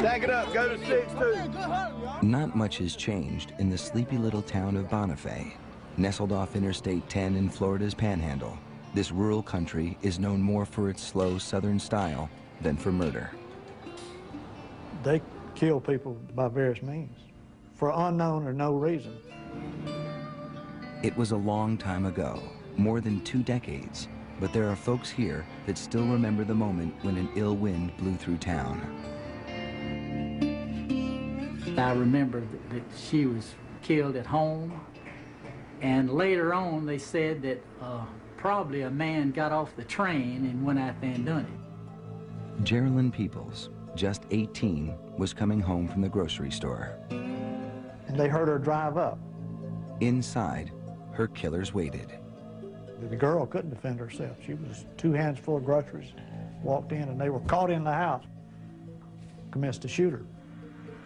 Stack it up, go to 6-2. Not much has changed in the sleepy little town of Bonifay. Nestled off Interstate 10 in Florida's Panhandle, this rural country is known more for its slow southern style than for murder. They kill people by various means, for unknown or no reason. It was a long time ago, more than 2 decades, but there are folks here that still remember the moment when an ill wind blew through town. I remember that she was killed at home, and later on they said that probably a man got off the train and went out there and done it. Geraldine Peoples, just 18, was coming home from the grocery store. And they heard her drive up. Inside, her killers waited. The girl couldn't defend herself. She was 2 hands full of groceries, walked in, and they were caught in the house, commenced to shoot her.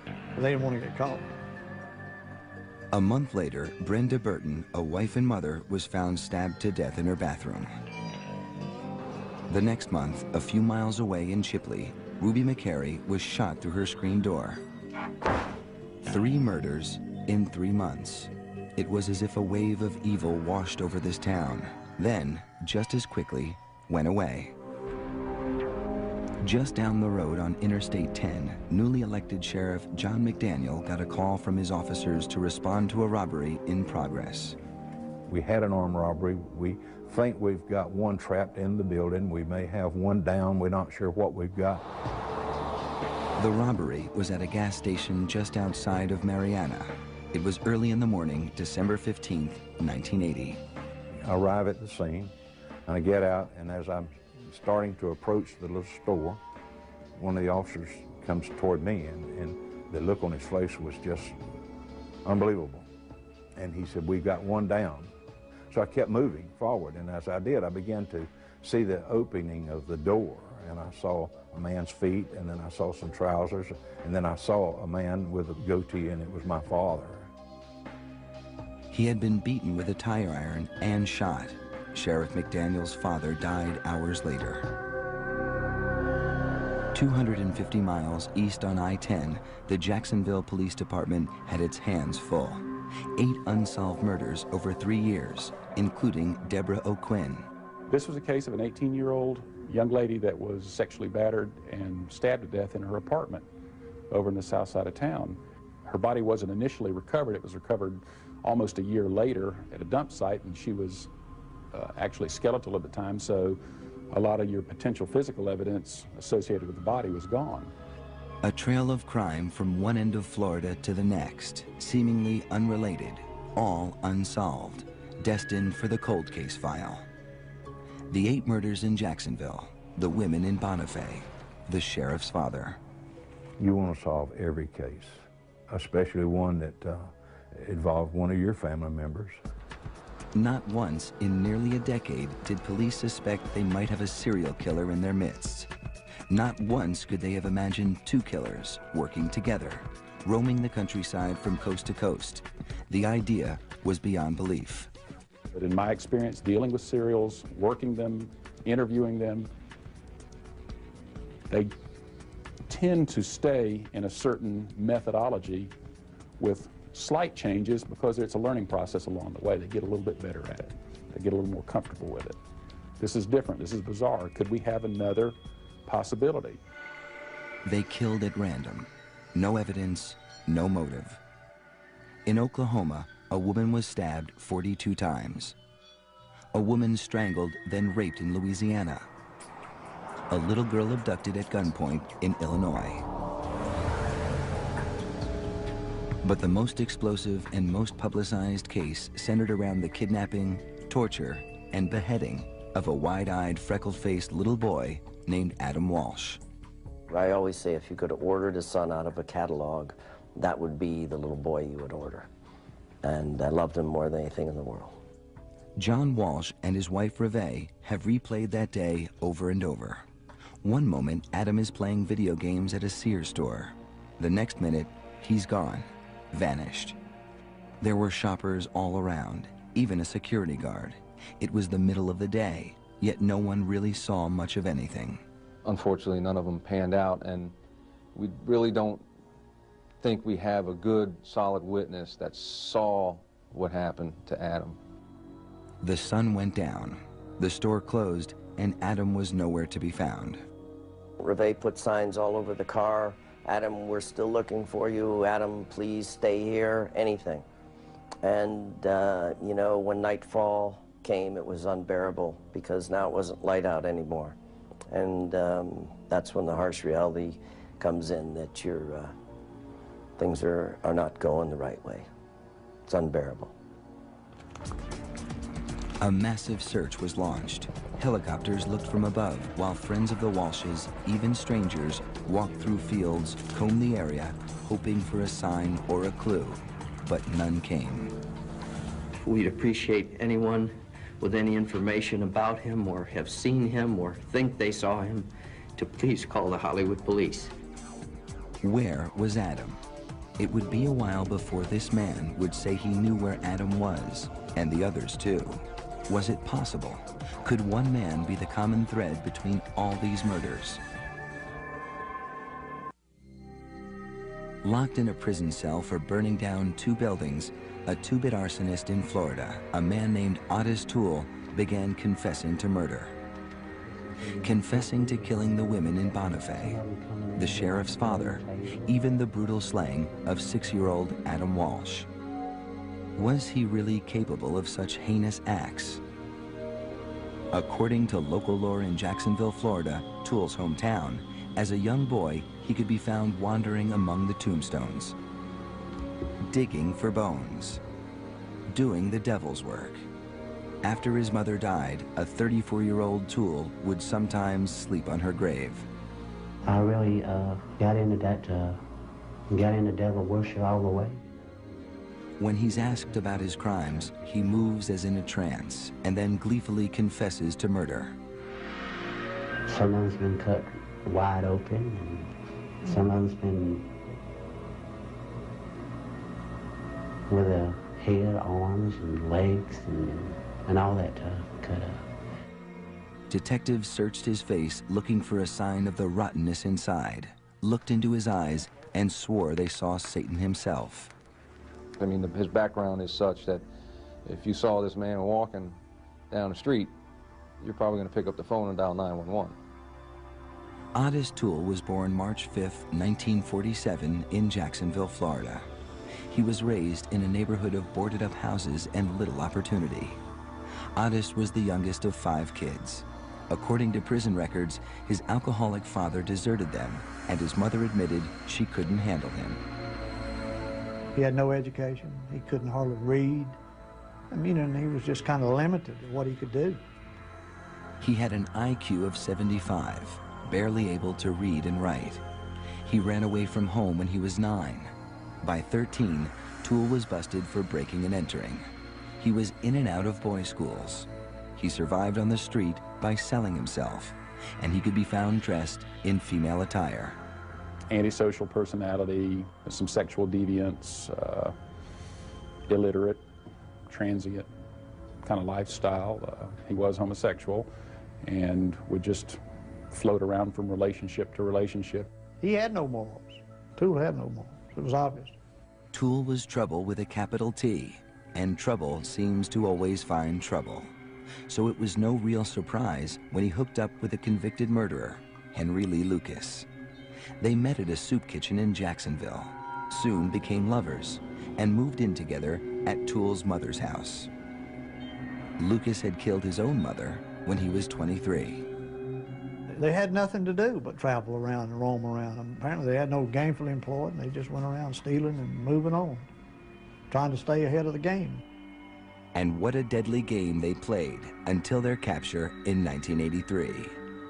But they didn't want to get caught. A month later, Brenda Burton, a wife and mother, was found stabbed to death in her bathroom. The next month, a few miles away in Chipley, Ruby McCary was shot through her screen door. 3 murders in 3 months. It was as if a wave of evil washed over this town, then, just as quickly, went away. Just down the road on Interstate 10, newly elected Sheriff John McDaniel got a call from his officers to respond to a robbery in progress. We had an armed robbery. We think we've got one trapped in the building. We may have one down. We're not sure what we've got. The robbery was at a gas station just outside of Marianna. It was early in the morning, December 15th, 1980. I arrive at the scene, and I get out, and as I'm starting to approach the little store, one of the officers comes toward me, and the look on his face was just unbelievable. And he said, "We've got one down." So I kept moving forward, and as I did, I began to see the opening of the door, and I saw a man's feet, and then I saw some trousers, and then I saw a man with a goatee, and it was my father. He had been beaten with a tire iron and shot. Sheriff McDaniel's father died hours later. 250 miles east on I-10, the Jacksonville Police Department had its hands full. 8 unsolved murders over 3 years, including Deborah O'Quinn. This was a case of an 18-year-old young lady that was sexually battered and stabbed to death in her apartment over in the south side of town. Her body wasn't initially recovered. It was recovered almost a year later at a dump site, and she was actually skeletal at the time, so a lot of your potential physical evidence associated with the body was gone. A trail of crime from one end of Florida to the next, seemingly unrelated, all unsolved, destined for the cold case file. The 8 murders in Jacksonville, the women in Bonifay, the sheriff's father. You want to solve every case, especially one that involved one of your family members. Not once in nearly a decade did police suspect they might have a serial killer in their midst. Not once could they have imagined 2 killers working together, roaming the countryside from coast to coast. The idea was beyond belief. But in my experience dealing with serials, working them, interviewing them, they tend to stay in a certain methodology with slight changes because it's a learning process along the way. They get a little bit better at it. They get a little more comfortable with it. This is different. This is bizarre. Could we have another possibility? They killed at random. No evidence, no motive. In Oklahoma, a woman was stabbed 42 times. A woman strangled, then raped in Louisiana. A little girl abducted at gunpoint in Illinois. But the most explosive and most publicized case centered around the kidnapping, torture, and beheading of a wide-eyed, freckle-faced little boy named Adam Walsh. I always say if you could order the son out of a catalog, that would be the little boy you would order. And I loved him more than anything in the world. John Walsh and his wife Reve have replayed that day over and over. One moment, Adam is playing video games at a Sears store. The next minute, he's gone, vanished. There were shoppers all around, even a security guard. It was the middle of the day, yet no one really saw much of anything. Unfortunately, none of them panned out, and We really don't think we have a good, solid witness that saw what happened to Adam. The sun went down, the store closed, and Adam was nowhere to be found. Reve put signs all over the car. Adam, we're still looking for you. Adam, please stay here, anything. And, you know, when nightfall came, it was unbearable because now it wasn't light out anymore. And that's when the harsh reality comes in that your things are not going the right way. It's unbearable. A massive search was launched. Helicopters looked from above, while friends of the Walshes, even strangers, walked through fields, combed the area, hoping for a sign or a clue, but none came. We'd appreciate anyone with any information about him or have seen him or think they saw him to please call the Hollywood Police. Where was Adam? It would be a while before this man would say he knew where Adam was, and the others too. Was it possible? Could one man be the common thread between all these murders? Locked in a prison cell for burning down 2 buildings, a 2-bit arsonist in Florida, a man named OTTIS TOOLE, began confessing to murder. Confessing to killing the women in Bonifay, the sheriff's father, even the brutal slaying of 6-year-old Adam Walsh. Was he really capable of such heinous acts? According to local lore in Jacksonville, Florida, Toole's hometown, as a young boy, he could be found wandering among the tombstones, digging for bones, doing the devil's work. After his mother died, a 34-year-old Toole would sometimes sleep on her grave. I really got into devil worship all the way. When he's asked about his crimes, he moves as in a trance and then gleefully confesses to murder. Some of them's been cut wide open, and some of them's been with a head, arms, and legs, and all that cut up. Detectives searched his face looking for a sign of the rottenness inside, looked into his eyes, and swore they saw Satan himself. I mean, his background is such that if you saw this man walking down the street, you're probably going to pick up the phone and dial 911. OTTIS TOOLE was born March 5, 1947 in Jacksonville, Florida. He was raised in a neighborhood of boarded-up houses and little opportunity. OTTIS was the youngest of 5 kids. According to prison records, his alcoholic father deserted them, and his mother admitted she couldn't handle him. He had no education. He couldn't hardly read. I mean, and he was just kind of limited in what he could do. He had an IQ of 75, barely able to read and write. He ran away from home when he was 9. By 13, Toole was busted for breaking and entering. He was in and out of boys' schools. He survived on the street by selling himself, and he could be found dressed in female attire. Antisocial personality, some sexual deviance, illiterate, transient kind of lifestyle. He was homosexual and would just float around from relationship to relationship. He had no morals. Toole had no morals. It was obvious. Toole was trouble with a capital T, and trouble seems to always find trouble. So it was no real surprise when he hooked up with a convicted murderer, Henry Lee Lucas. They met at a soup kitchen in Jacksonville, soon became lovers, and moved in together at Toole's mother's house. Lucas had killed his own mother when he was 23. They had nothing to do but travel around and roam around. And apparently they had no gainfully employed, and they just went around stealing and moving on, trying to stay ahead of the game. And what a deadly game they played until their capture in 1983.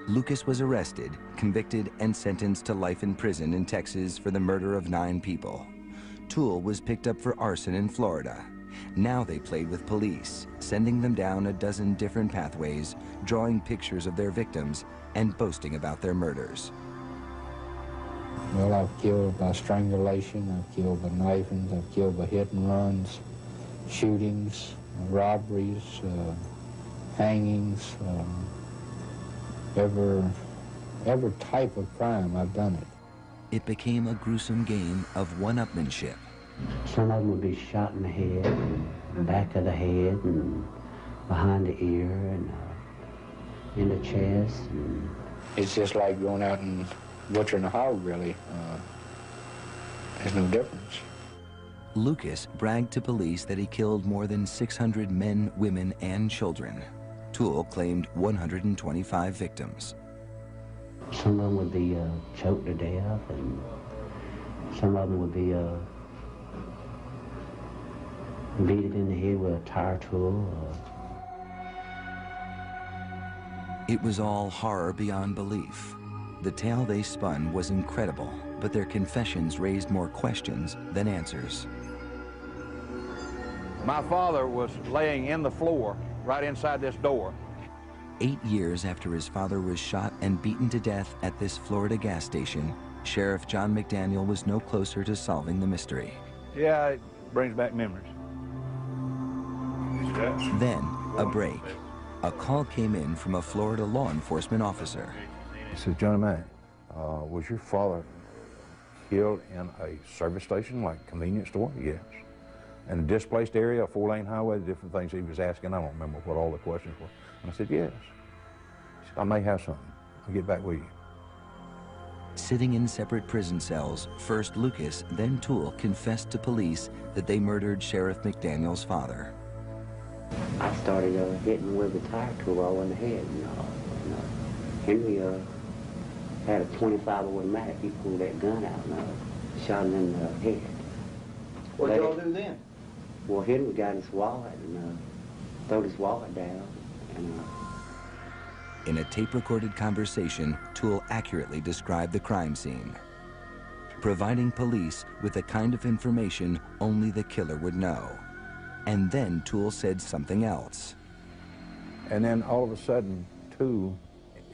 Lucas was arrested, convicted, and sentenced to life in prison in Texas for the murder of 9 people. Toole was picked up for arson in Florida. Now they played with police, sending them down a dozen different pathways, drawing pictures of their victims, and boasting about their murders. Well, I've killed by strangulation, I've killed by knifings, I've killed by hit and runs, shootings, robberies, hangings, every type of crime, I've done it. it became a gruesome game of one-upmanship. Some of them would be shot in the head, and back of the head, and behind the ear, and in the chest. And it's just like going out and butchering a hog, really. There's no difference. Lucas bragged to police that he killed more than 600 men, women, and children. TOOLE claimed 125 victims. Some of them would be choked to death, and some of them would be beat it in the head with a tire tool. It was all horror beyond belief. The tale they spun was incredible, but their confessions raised more questions than answers. My father was laying in the floor right inside this door. 8 years after his father was shot and beaten to death at this Florida gas station, Sheriff John McDaniel was no closer to solving the mystery. Yeah, it brings back memories. Then, a break. A call came in from a Florida law enforcement officer. He says, Johnny Mac, was your father killed in a service station, like a convenience store? Yes. In a displaced area, a 4-lane highway, the different things he was asking. I don't remember what all the questions were. And I said, yes. He said, I may have something. I'll get back with you. Sitting in separate prison cells, first Lucas, then TOOLE confessed to police that they murdered Sheriff McDaniel's father. I started hitting with a tire tool all in the head. Henry had a 25 automatic. He pulled that gun out and shot him in the head. What did y'all do then? Well, Henry got his wallet and threw his wallet down. And, In a tape-recorded conversation, TOOLE accurately described the crime scene, providing police with the kind of information only the killer would know. And then TOOLE said something else. And then all of a sudden, TOOLE,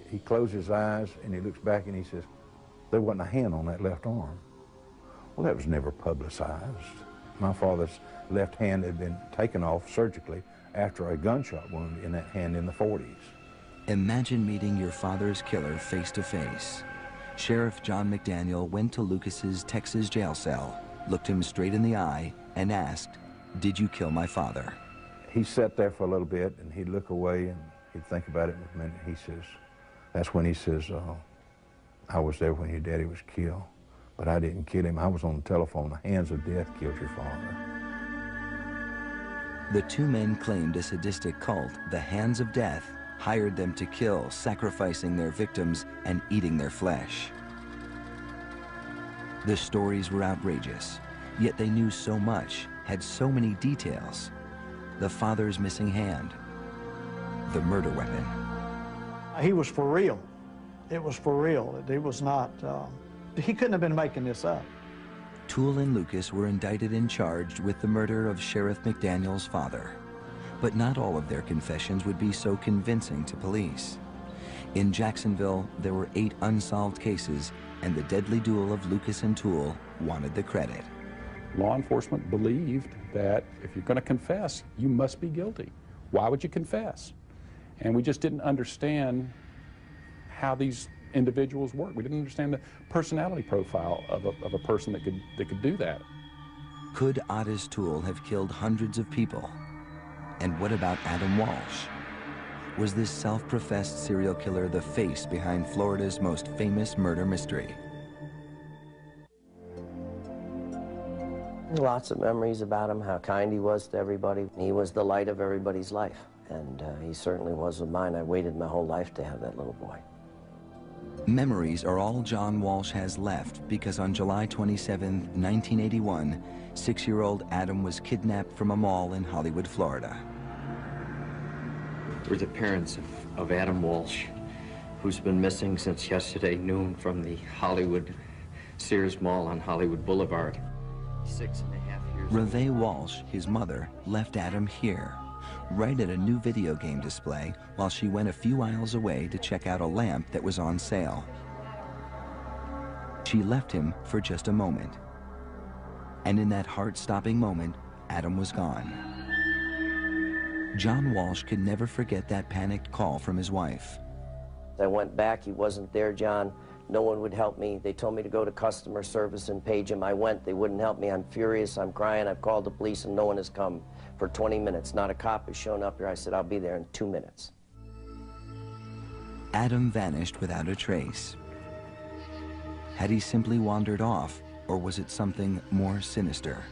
he closed his eyes and he looks back and he says, there wasn't a hand on that left arm. Well, that was never publicized. My father's left hand had been taken off surgically after a gunshot wound in that hand in the 40s. Imagine meeting your father's killer face to face. Sheriff John McDaniel went to Lucas's Texas jail cell, looked him straight in the eye, and asked, "Did you kill my father?" He sat there for a little bit and he'd look away and he'd think about it for a minute. He says, that's when he says, I was there when your daddy was killed, but I didn't kill him. I was on the telephone. The hands of death killed your father. The two men claimed a sadistic cult, the Hands of Death, hired them to kill, sacrificing their victims and eating their flesh. The stories were outrageous, yet they knew so much, had so many details. The father's missing hand, the murder weapon. He was for real. It was for real. It was not, he couldn't have been making this up. TOOLE and Lucas were indicted and charged with the murder of Sheriff McDaniel's father. But not all of their confessions would be so convincing to police. In Jacksonville, there were 8 unsolved cases, and the deadly duel of Lucas and TOOLE wanted the credit. Law enforcement believed that if you're going to confess, you must be guilty. Why would you confess? And we just didn't understand how these individuals work. We didn't understand the personality profile of a person that could do that. Could OTTIS TOOLE have killed hundreds of people? And what about Adam Walsh? Was this self-professed serial killer the face behind Florida's most famous murder mystery? Lots of memories about him, how kind he was to everybody. He was the light of everybody's life, and he certainly was of mine. I waited my whole life to have that little boy. Memories are all John Walsh has left because on July 27, 1981, 6-year-old Adam was kidnapped from a mall in Hollywood, Florida. We're the parents of Adam Walsh, who's been missing since yesterday noon from the Hollywood Sears Mall on Hollywood Boulevard. 6.5 years. Reve Walsh, his mother, left Adam here, right at a new video game display, while she went a few aisles away to check out a lamp that was on sale. She left him for just a moment. And in that heart-stopping moment, Adam was gone. John Walsh could never forget that panicked call from his wife. I went back, he wasn't there, John. No one would help me. They told me to go to customer service and page him. I went. They wouldn't help me. I'm furious. I'm crying. I've called the police, and no one has come for 20 minutes. Not a cop has shown up here. I said, I'll be there in 2 minutes. Adam vanished without a trace. Had he simply wandered off, or was it something more sinister?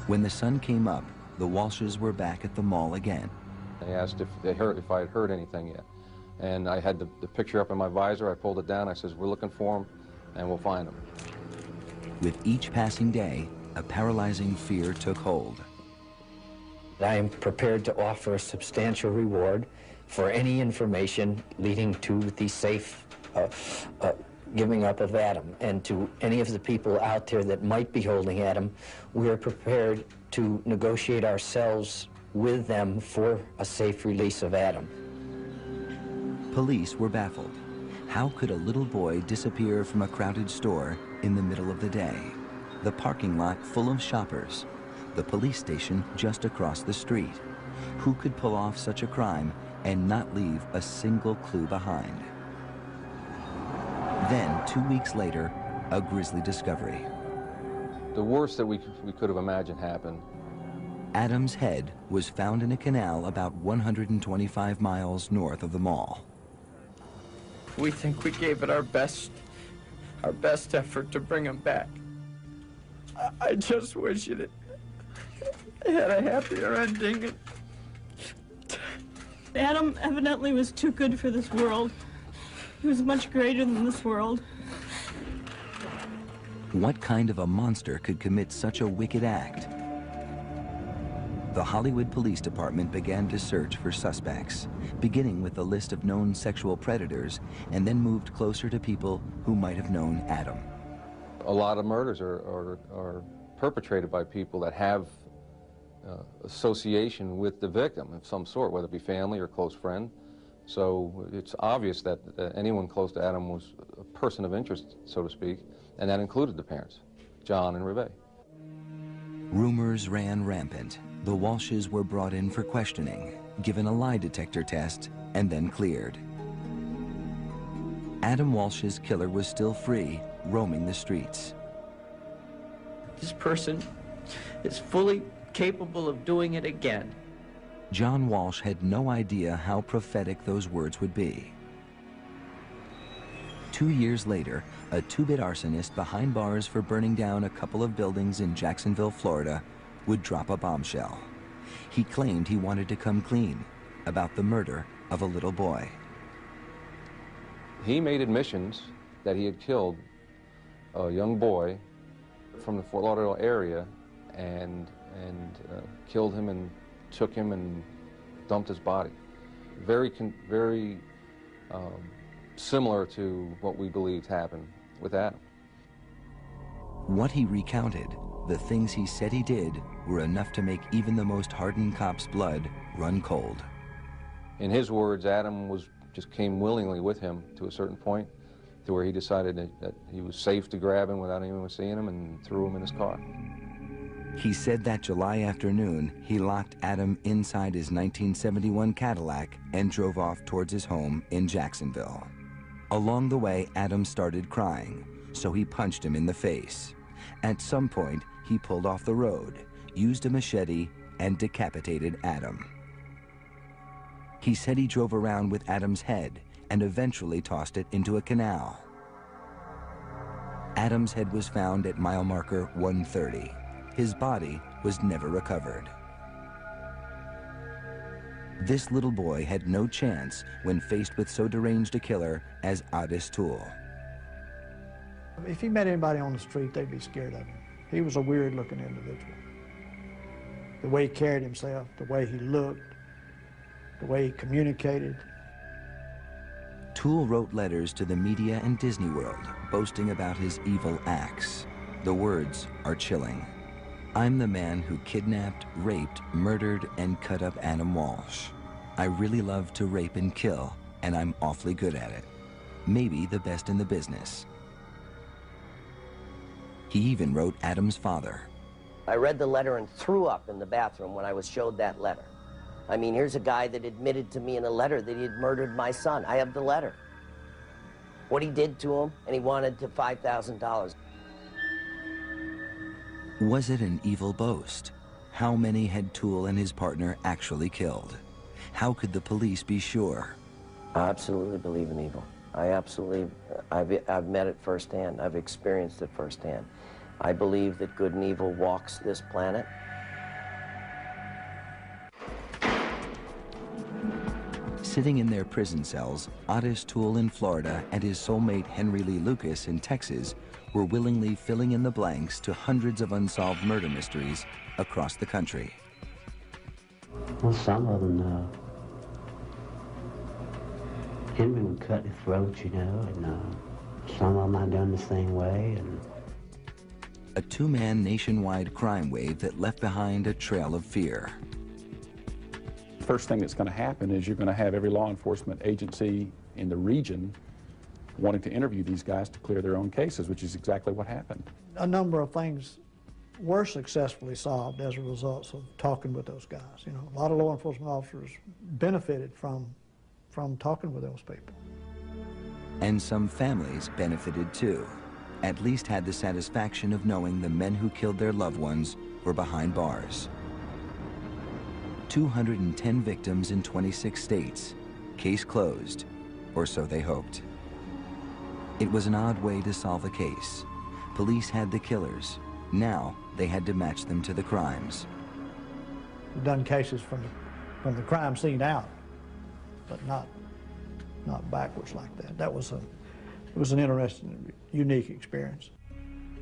When the sun came up, the Walshes were back at the mall again. They asked if I had heard anything yet. And I had the picture up in my visor. I pulled it down. I says, we're looking for him, and we'll find him. With each passing day, a paralyzing fear took hold. I am prepared to offer a substantial reward for any information leading to the safe giving up of Adam. And to any of the people out there that might be holding Adam, we are prepared to negotiate ourselves with them for a safe release of Adam. Police were baffled. How could a little boy disappear from a crowded store in the middle of the day? The parking lot full of shoppers. The police station just across the street. Who could pull off such a crime and not leave a single clue behind? Then, 2 weeks later, a grisly discovery. The worst that we could have imagined happened. Adam's head was found in a canal about 125 miles north of the mall. We think we gave it our best effort to bring him back. I just wish it had a happier ending. Adam evidently was too good for this world. He was much greater than this world. What kind of a monster could commit such a wicked act? The Hollywood Police Department began to search for suspects, beginning with the list of known sexual predators, and then moved closer to people who might have known Adam. A lot of murders are perpetrated by people that have association with the victim of some sort, whether it be family or close friend. So it's obvious that anyone close to Adam was a person of interest, so to speak, and that included the parents, John and Reve. Rumors ran rampant. The Walshes were brought in for questioning, given a lie detector test, and then cleared. Adam Walsh's killer was still free, roaming the streets. This person is fully capable of doing it again. John Walsh had no idea how prophetic those words would be. 2 years later, a two-bit arsonist behind bars for burning down a couple of buildings in Jacksonville, Florida, would drop a bombshell. He claimed he wanted to come clean about the murder of a little boy. He made admissions that he had killed a young boy from the Fort Lauderdale area and killed him and took him and dumped his body. Very similar to what we believed happened with Adam. What he recounted, the things he said he did, were enough to make even the most hardened cop's blood run cold. In his words, Adam just came willingly with him to a certain point, to where he decided that he was safe to grab him without anyone seeing him and threw him in his car. He said that July afternoon, he locked Adam inside his 1971 Cadillac and drove off towards his home in Jacksonville. Along the way, Adam started crying, so he punched him in the face. At some point, he pulled off the road, used a machete, and decapitated Adam. He said he drove around with Adam's head and eventually tossed it into a canal. Adam's head was found at mile marker 130. His body was never recovered. This little boy had no chance when faced with so deranged a killer as OTTIS TOOLE. If he met anybody on the street, they'd be scared of him. He was a weird-looking individual. The way he carried himself, the way he looked, the way he communicated. TOOLE wrote letters to the media and Disney World, boasting about his evil acts. The words are chilling. I'm the man who kidnapped, raped, murdered, and cut up Adam Walsh. I really love to rape and kill, and I'm awfully good at it. Maybe the best in the business. He even wrote Adam's father. I read the letter and threw up in the bathroom when I was showed that letter. I mean, here's a guy that admitted to me in a letter that he had murdered my son. I have the letter. what he did to him, and he wanted to $5,000. Was it an evil boast? How many had TOOLE and his partner actually killed? How could the police be sure? I absolutely believe in evil. I've met it firsthand. I've experienced it firsthand. I believe that good and evil walks this planet. Sitting in their prison cells, OTTIS TOOLE in Florida and his soulmate Henry Lee Lucas in Texas were willingly filling in the blanks to hundreds of unsolved murder mysteries across the country. Well, some of them, Henry would cut his throat, you know, and some of them I done the same way. And a two-man nationwide crime wave that left behind a trail of fear. First thing that's going to happen is you're going to have every law enforcement agency in the region wanting to interview these guys to clear their own cases, which is exactly what happened. A number of things were successfully solved as a result of talking with those guys. You know, a lot of law enforcement officers benefited from talking with those people. And some families benefited too, at least had the satisfaction of knowing the men who killed their loved ones were behind bars. 210 victims in 26 states. Case closed, or so they hoped. It was an odd way to solve a case. Police had the killers. Now they had to match them to the crimes. We've done cases from the crime scene out, but not backwards like that. It was an interesting, unique experience.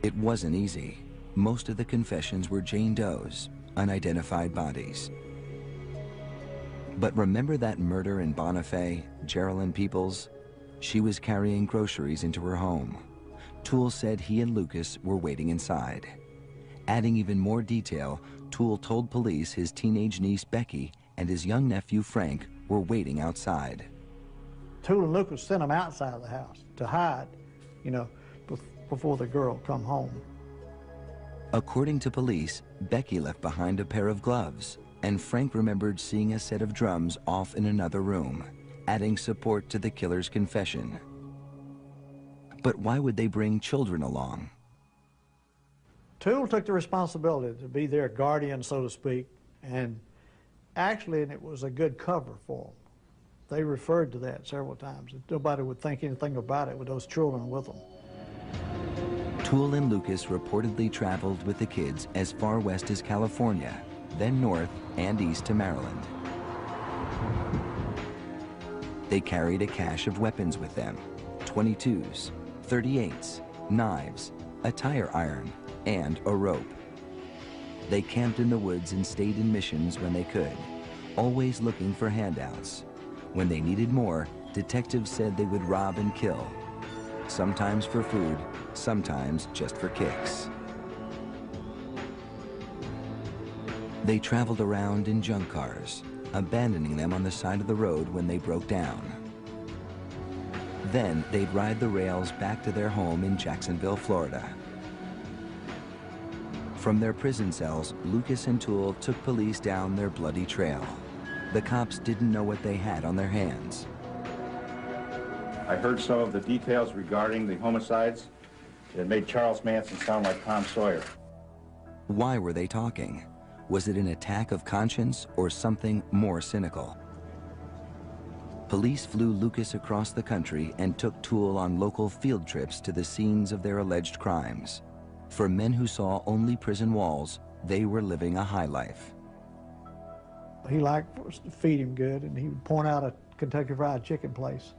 It wasn't easy. Most of the confessions were Jane Doe's, unidentified bodies. But remember that murder in Bonifay, Geraldine Peoples? She was carrying groceries into her home. TOOLE said he and Lucas were waiting inside. Adding even more detail, TOOLE told police his teenage niece Becky and his young nephew Frank were waiting outside. TOOLE and Lucas sent them outside of the house to hide, you know, before the girl come home. According to police, Becky left behind a pair of gloves, and Frank remembered seeing a set of drums off in another room, adding support to the killer's confession. But why would they bring children along? TOOLE took the responsibility to be their guardian, so to speak, and actually it was a good cover for them. They referred to that several times. Nobody would think anything about it with those children with them. TOOLE and Lucas reportedly traveled with the kids as far west as California, then north and east to Maryland. They carried a cache of weapons with them: .22s, .38s, knives, a tire iron, and a rope. They camped in the woods and stayed in missions when they could, always looking for handouts. When they needed more, detectives said they would rob and kill, sometimes for food, sometimes just for kicks. They traveled around in junk cars, abandoning them on the side of the road when they broke down. Then they'd ride the rails back to their home in Jacksonville, Florida. From their prison cells, Lucas and TOOLE took police down their bloody trail. The cops didn't know what they had on their hands. I heard some of the details regarding the homicides. It made Charles Manson sound like Tom Sawyer. Why were they talking? Was it an attack of conscience or something more cynical? Police flew Lucas across the country and took TOOLE on local field trips to the scenes of their alleged crimes. For men who saw only prison walls, they were living a high life. He liked to feed him good, and he would point out a Kentucky Fried Chicken place.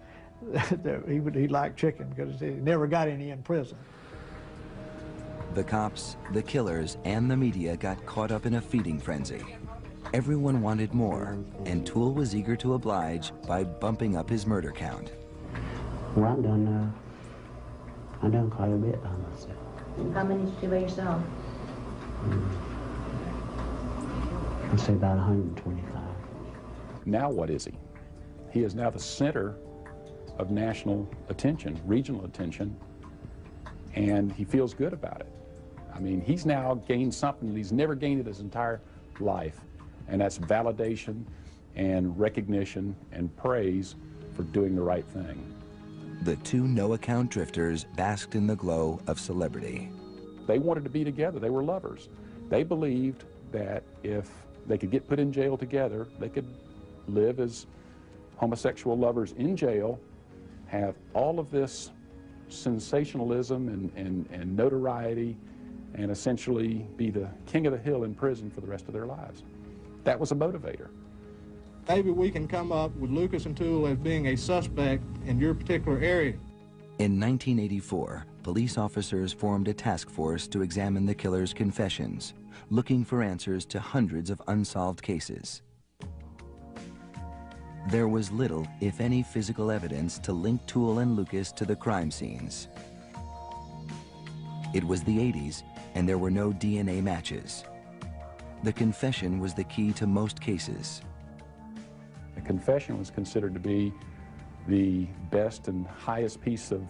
he liked chicken because he never got any in prison. The cops, the killers, and the media got caught up in a feeding frenzy. Everyone wanted more, and TOOLE was eager to oblige by bumping up his murder count. Well, I done quite a bit by myself. How many did you do by yourself? I'd say about 125. Now what is he? He is now the center of national attention, regional attention, and he feels good about it. I mean, he's now gained something that he's never gained in his entire life, and that's validation and recognition and praise for doing the right thing. The two no-account drifters basked in the glow of celebrity. They wanted to be together. They were lovers. They believed that if they could get put in jail together, they could live as homosexual lovers in jail, have all of this sensationalism and notoriety, and essentially be the king of the hill in prison for the rest of their lives. That was a motivator. Maybe we can come up with Lucas and Toole as being a suspect in your particular area. In 1984, police officers formed a task force to examine the killer's confessions, looking for answers to hundreds of unsolved cases. There was little, if any, physical evidence to link Toole and Lucas to the crime scenes. It was the 80s, and there were no DNA matches. The confession was the key to most cases. A confession was considered to be the best and highest piece of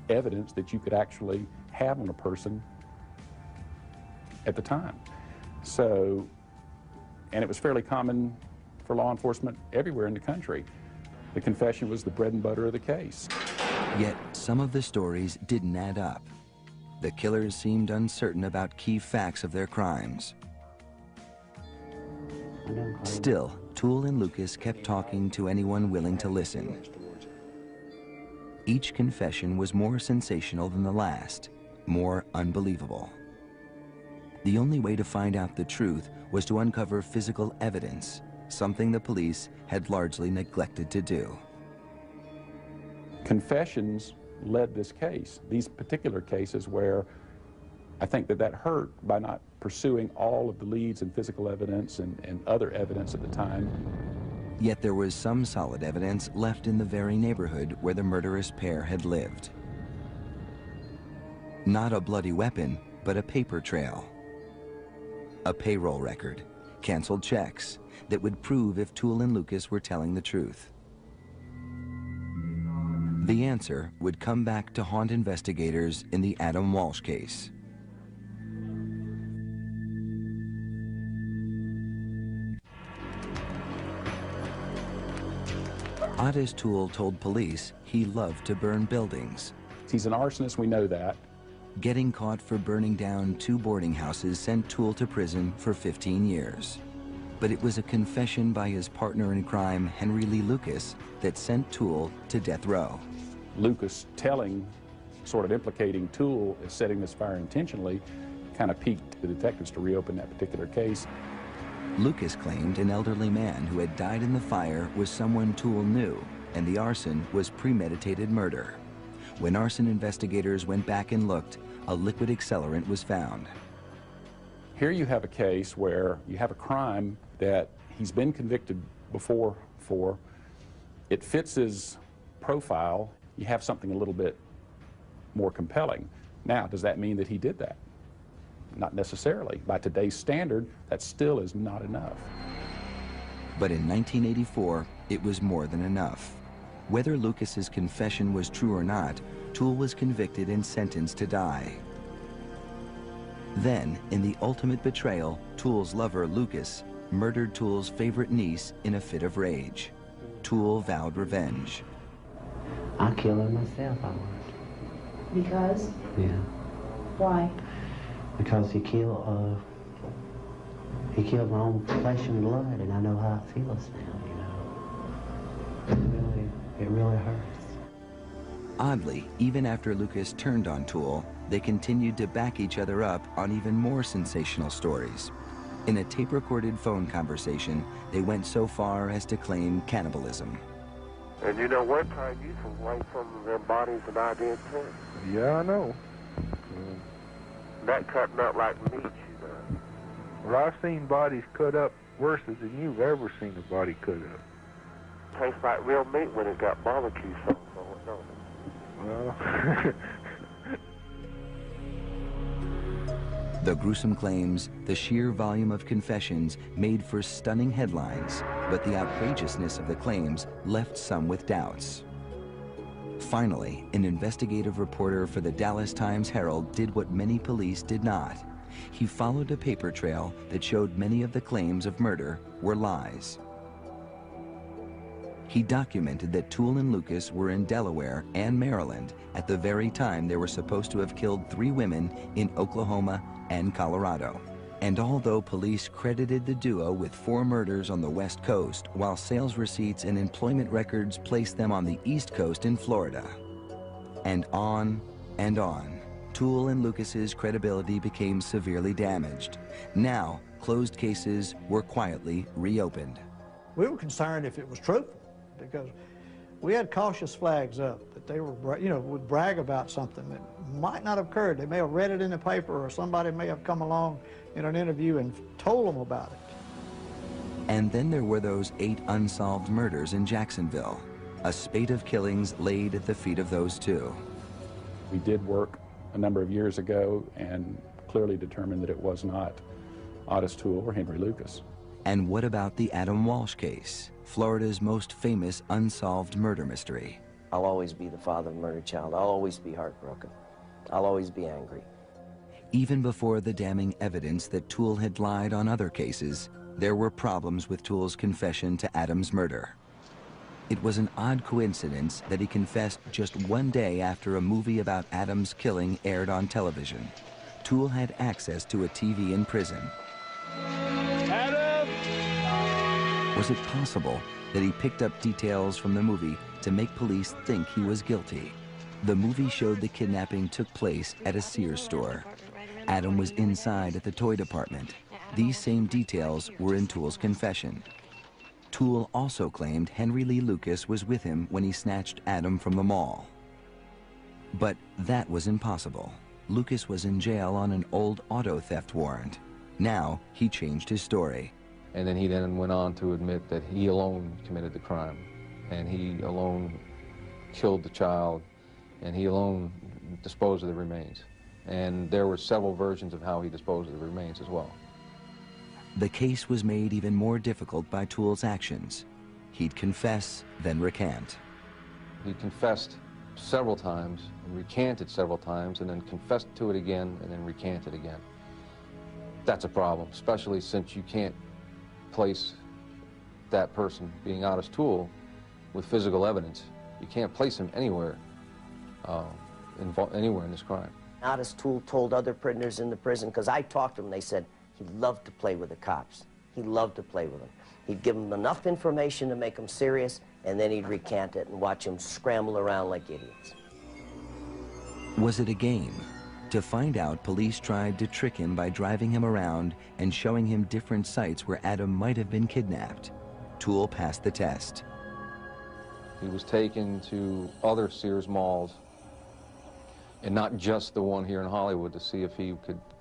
evidence that you could actually have on a person at the time. So, and it was fairly common for law enforcement everywhere in the country. The confession was the bread and butter of the case. Yet some of the stories didn't add up. The killers seemed uncertain about key facts of their crimes. Still, Toole and Lucas kept talking to anyone willing to listen. Each confession was more sensational than the last, more unbelievable. The only way to find out the truth was to uncover physical evidence, something the police had largely neglected to do. Confessions led this case, these particular cases where I think that hurt by not pursuing all of the leads and physical evidence and other evidence at the time. Yet there was some solid evidence left in the very neighborhood where the murderous pair had lived. Not a bloody weapon, but a paper trail. A payroll record, canceled checks that would prove if Toole and Lucas were telling the truth. The answer would come back to haunt investigators in the Adam Walsh case. OTTIS Toole told police he loved to burn buildings. He's an arsonist, we know that. Getting caught for burning down 2 boarding houses sent Toole to prison for 15 years. But it was a confession by his partner in crime, Henry Lee Lucas, that sent Toole to death row. Lucas telling, sort of implicating Toole as setting this fire intentionally, kind of piqued the detectives to reopen that particular case. Lucas claimed an elderly man who had died in the fire was someone Toole knew, and the arson was premeditated murder. When arson investigators went back and looked, a liquid accelerant was found. Here you have a case where you have a crime that he's been convicted before for. It fits his profile. You have something a little bit more compelling. Now, does that mean that he did that? Not necessarily. By today's standard, that still is not enough. But in 1984, it was more than enough. Whether Lucas's confession was true or not, Toole was convicted and sentenced to die. Then, in the ultimate betrayal, Toole's lover, Lucas, murdered Toole's favorite niece in a fit of rage. Toole vowed revenge. I'll kill her myself, I would. Because? Yeah. Why? Because he killed my own flesh and blood, and I know how it feels now, you know. It really hurts. Oddly, even after Lucas turned on Toole, they continued to back each other up on even more sensational stories. In a tape-recorded phone conversation, they went so far as to claim cannibalism. And you know, one time you away from their bodies and I did too. Yeah, I know. That cutting up like meat, you know. Well, I've seen bodies cut up worse than you've ever seen a body cut up. Tastes like real meat when it got barbecue sauce on it, don't it? Well... The gruesome claims, the sheer volume of confessions made for stunning headlines, but the outrageousness of the claims left some with doubts. Finally, an investigative reporter for the Dallas Times-Herald did what many police did not. He followed a paper trail that showed many of the claims of murder were lies. He documented that Toole and Lucas were in Delaware and Maryland at the very time they were supposed to have killed 3 women in Oklahoma and Colorado. And although police credited the duo with 4 murders on the West Coast, while sales receipts and employment records placed them on the East Coast in Florida. And on, Toole and Lucas's credibility became severely damaged. Now, closed cases were quietly reopened. We were concerned if it was truthful, because we had cautious flags up that they were, would brag about something that might not have occurred. They may have read it in the paper, or somebody may have come along in an interview and told them about it. And then there were those 8 unsolved murders in Jacksonville, a spate of killings laid at the feet of those 2. We did work a number of years ago and clearly determined that it was not OTTIS, TOOLE, or Henry Lucas. And what about the Adam Walsh case, Florida's most famous unsolved murder mystery? I'll always be the father of a murdered child. I'll always be heartbroken. I'll always be angry. Even before the damning evidence that Toole had lied on other cases, there were problems with Toole's confession to Adam's murder. It was an odd coincidence that he confessed just 1 day after a movie about Adam's killing aired on television. Toole had access to a TV in prison. Adam! Was it possible that he picked up details from the movie to make police think he was guilty? The movie showed the kidnapping took place at a Sears store. Adam was inside at the toy department. These same details were in Toole's confession. Toole also claimed Henry Lee Lucas was with him when he snatched Adam from the mall. But that was impossible. Lucas was in jail on an old auto theft warrant. Now he changed his story. And then he went on to admit that he alone committed the crime, and he alone killed the child, and he alone disposed of the remains. And there were several versions of how he disposed of the remains as well. The case was made even more difficult by Toole's actions. He'd confess, then recant. He confessed several times, and recanted several times, and then confessed to it again, and then recanted again. That's a problem, especially since you can't place that person, being OTTIS TOOLE, with physical evidence. You can't place him anywhere, anywhere in this crime. OTTIS TOOLE told other prisoners in the prison, because I talked to them, they said he loved to play with the cops. He loved to play with them. He'd give them enough information to make them serious, and then he'd recant it and watch them scramble around like idiots. Was it a game? To find out, police tried to trick him by driving him around and showing him different sites where Adam might have been kidnapped. Toole passed the test. He was taken to other Sears malls, and not just the one here in Hollywood, to see if he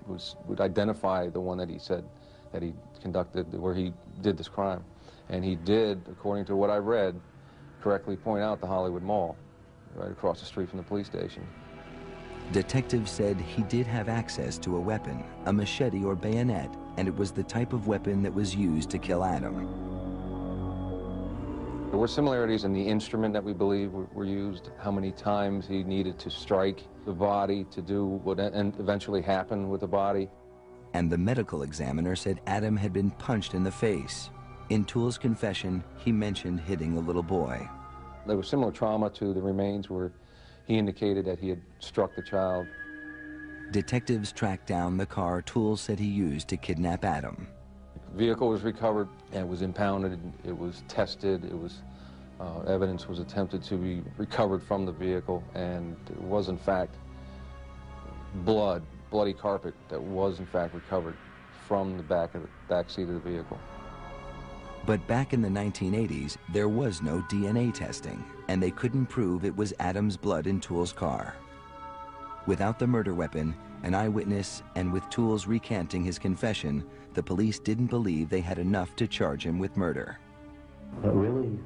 would identify the one that he said that he conducted, where he did this crime. And he did, according to what I read, correctly point out the Hollywood Mall, right across the street from the police station. Detectives said he did have access to a weapon, a machete or bayonet, and it was the type of weapon that was used to kill Adam. There were similarities in the instrument that we believe were used, how many times he needed to strike the body to do what eventually happened with the body. And the medical examiner said Adam had been punched in the face. In Toole's confession, he mentioned hitting the little boy. There was similar trauma to the remains where he indicated that he had struck the child. Detectives tracked down the car Toole said he used to kidnap Adam. The vehicle was recovered, and it was impounded, it was tested, it was, evidence was attempted to be recovered from the vehicle, and it was in fact bloody carpet that was in fact recovered from the back seat of the vehicle. But back in the 1980s, there was no DNA testing, and they couldn't prove it was Adam's blood in Toole's car. Without the murder weapon, an eyewitness, and with Toole's recanting his confession, the police didn't believe they had enough to charge him with murder. But really,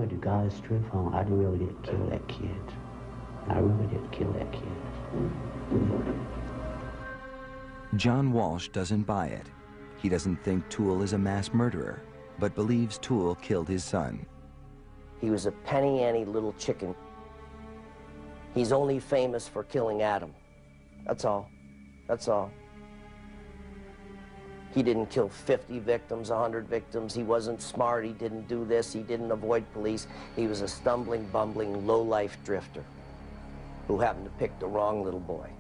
to God's truth, I really didn't kill that kid. I really didn't kill that kid. John Walsh doesn't buy it. He doesn't think Toole is a mass murderer, but believes Toole killed his son. He was a penny-ante little chicken. He's only famous for killing Adam. That's all. That's all. He didn't kill 50 victims, 100 victims. He wasn't smart. He didn't do this. He didn't avoid police. He was a stumbling, bumbling, low-life drifter who happened to pick the wrong little boy.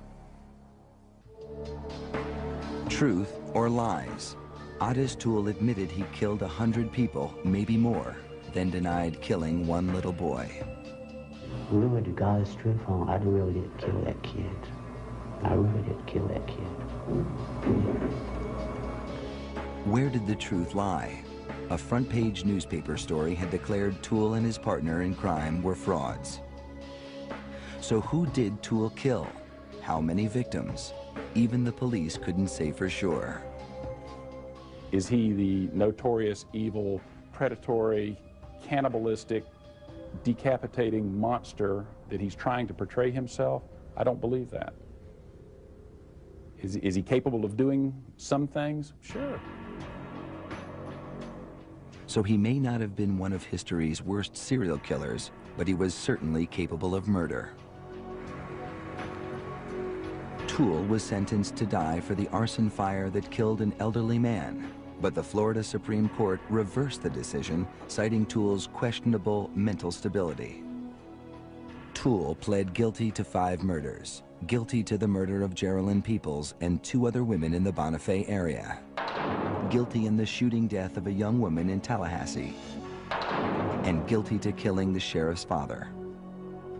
Truth or lies? OTTIS TOOLE admitted he killed 100 people, maybe more, then denied killing one little boy. Really, to God's truth, I really didn't kill that kid. I really didn't kill that kid. Where did the truth lie? A front-page newspaper story had declared TOOLE and his partner in crime were frauds. So who did TOOLE kill? How many victims? Even the police couldn't say for sure. Is he the notorious, evil, predatory, cannibalistic, decapitating monster that he's trying to portray himself? I don't believe that. Is he capable of doing some things? Sure. So he may not have been one of history's worst serial killers, but he was certainly capable of murder. TOOLE was sentenced to die for the arson fire that killed an elderly man, but the Florida Supreme Court reversed the decision, citing TOOLE's questionable mental stability. TOOLE pled guilty to 5 murders, guilty to the murder of Geraldine Peoples and 2 other women in the Bonifay area, guilty in the shooting death of a young woman in Tallahassee, and guilty to killing the sheriff's father.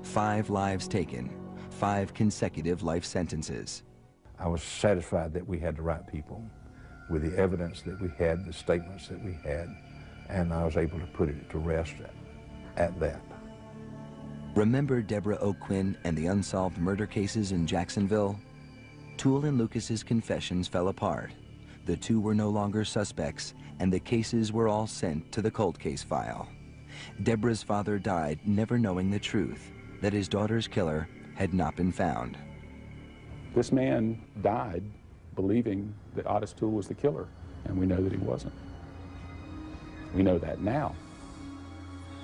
5 lives taken, 5 consecutive life sentences. I was satisfied that we had the right people with the evidence that we had, the statements that we had, and I was able to put it to rest at that. Remember Deborah O'Quinn and the unsolved murder cases in Jacksonville? TOOLE and Lucas's confessions fell apart. The 2 were no longer suspects, and the cases were all sent to the cold case file. Deborah's father died never knowing the truth, that his daughter's killer had not been found. This man died believing that OTTIS TOOLE was the killer, and we know that he wasn't. We know that now.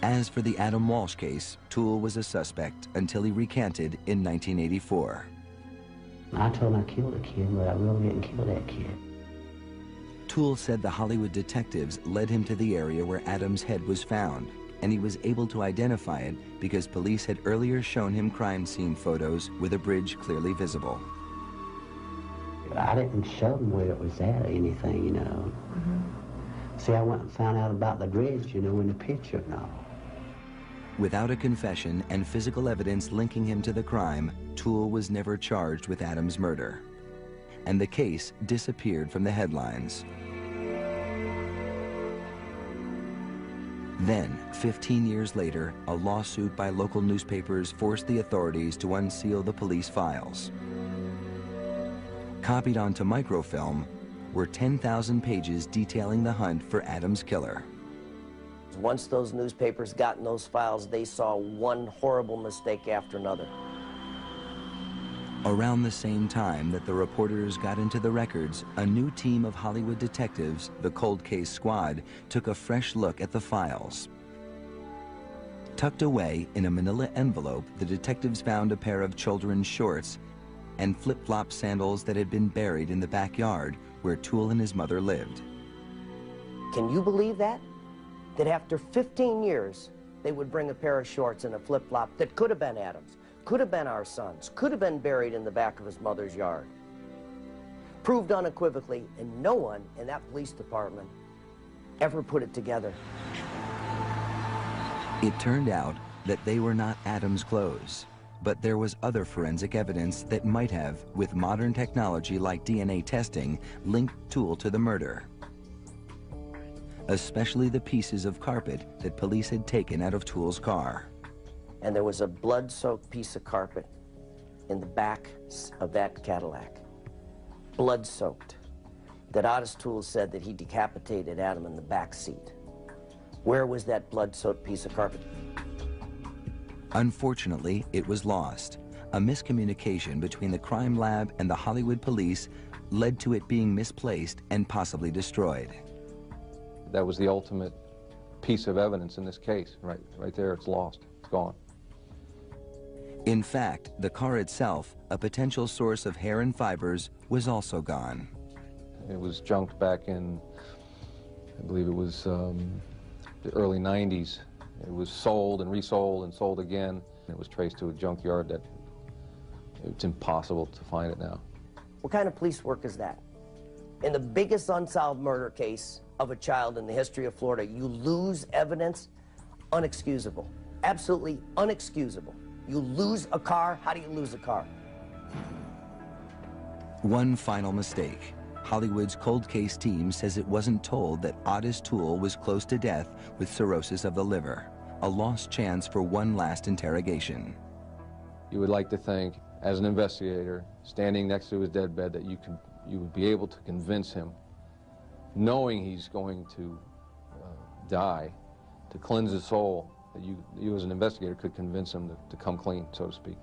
As for the Adam Walsh case, TOOLE was a suspect until he recanted in 1984. I told him I killed a kid, but I really didn't kill that kid. TOOLE said the Hollywood detectives led him to the area where Adam's head was found, and he was able to identify it because police had earlier shown him crime scene photos with a bridge clearly visible. I didn't show him where it was at or anything, you know. See, I went and found out about the bridge, you know, in the picture and all. Without a confession and physical evidence linking him to the crime, TOOLE was never charged with Adam's murder. And the case disappeared from the headlines. Then, 15 years later, a lawsuit by local newspapers forced the authorities to unseal the police files. Copied onto microfilm were 10,000 pages detailing the hunt for Adam's killer. Once those newspapers got in those files, they saw one horrible mistake after another. Around the same time that the reporters got into the records, a new team of Hollywood detectives, the Cold Case Squad, took a fresh look at the files. Tucked away in a manila envelope, the detectives found a pair of children's shorts and flip-flop sandals that had been buried in the backyard where TOOLE and his mother lived. Can you believe that? That after 15 years, they would bring a pair of shorts and a flip-flop that could have been Adam's, could have been our son's, could have been buried in the back of his mother's yard. Proved unequivocally, and no one in that police department ever put it together. It turned out that they were not Adam's clothes, but there was other forensic evidence that might have, with modern technology like DNA testing, linked TOOLE to the murder. Especially the pieces of carpet that police had taken out of TOOLE's car. And there was a blood-soaked piece of carpet in the back of that Cadillac. Blood-soaked. That OTTIS TOOLE said that he decapitated Adam in the back seat. Where was that blood-soaked piece of carpet? Unfortunately, it was lost. A miscommunication between the crime lab and the Hollywood police led to it being misplaced and possibly destroyed. That was the ultimate piece of evidence in this case. Right there, it's lost, it's gone. In fact, the car itself, a potential source of hair and fibers, was also gone. It was junked back in, I believe it was the early 90s. It was sold and resold and sold again. It was traced to a junkyard that it's impossible to find it now. What kind of police work is that? In the biggest unsolved murder case of a child in the history of Florida, you lose evidence, unexcusable. Absolutely unexcusable. You lose a car, how do you lose a car? One final mistake. Hollywood's cold case team says it wasn't told that OTTIS TOOLE was close to death with cirrhosis of the liver, a lost chance for one last interrogation. You would like to think, as an investigator, standing next to his deathbed, that you would be able to convince him, knowing he's going to die, to cleanse his soul, that you as an investigator could convince him to come clean, so to speak.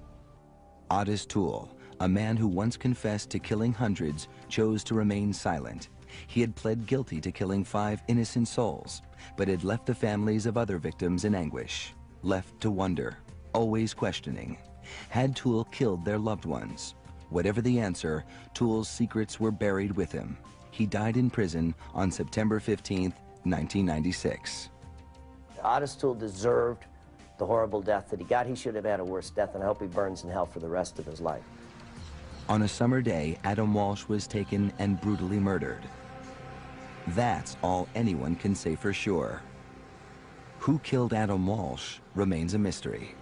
OTTIS TOOLE, a man who once confessed to killing hundreds, chose to remain silent. He had pled guilty to killing 5 innocent souls, but had left the families of other victims in anguish, left to wonder, always questioning. Had TOOLE killed their loved ones? Whatever the answer, TOOLE's secrets were buried with him. He died in prison on September 15th, 1996. OTTIS TOOLE deserved the horrible death that he got. He should have had a worse death, and I hope he burns in hell for the rest of his life. On a summer day, Adam Walsh was taken and brutally murdered. That's all anyone can say for sure. Who killed Adam Walsh remains a mystery.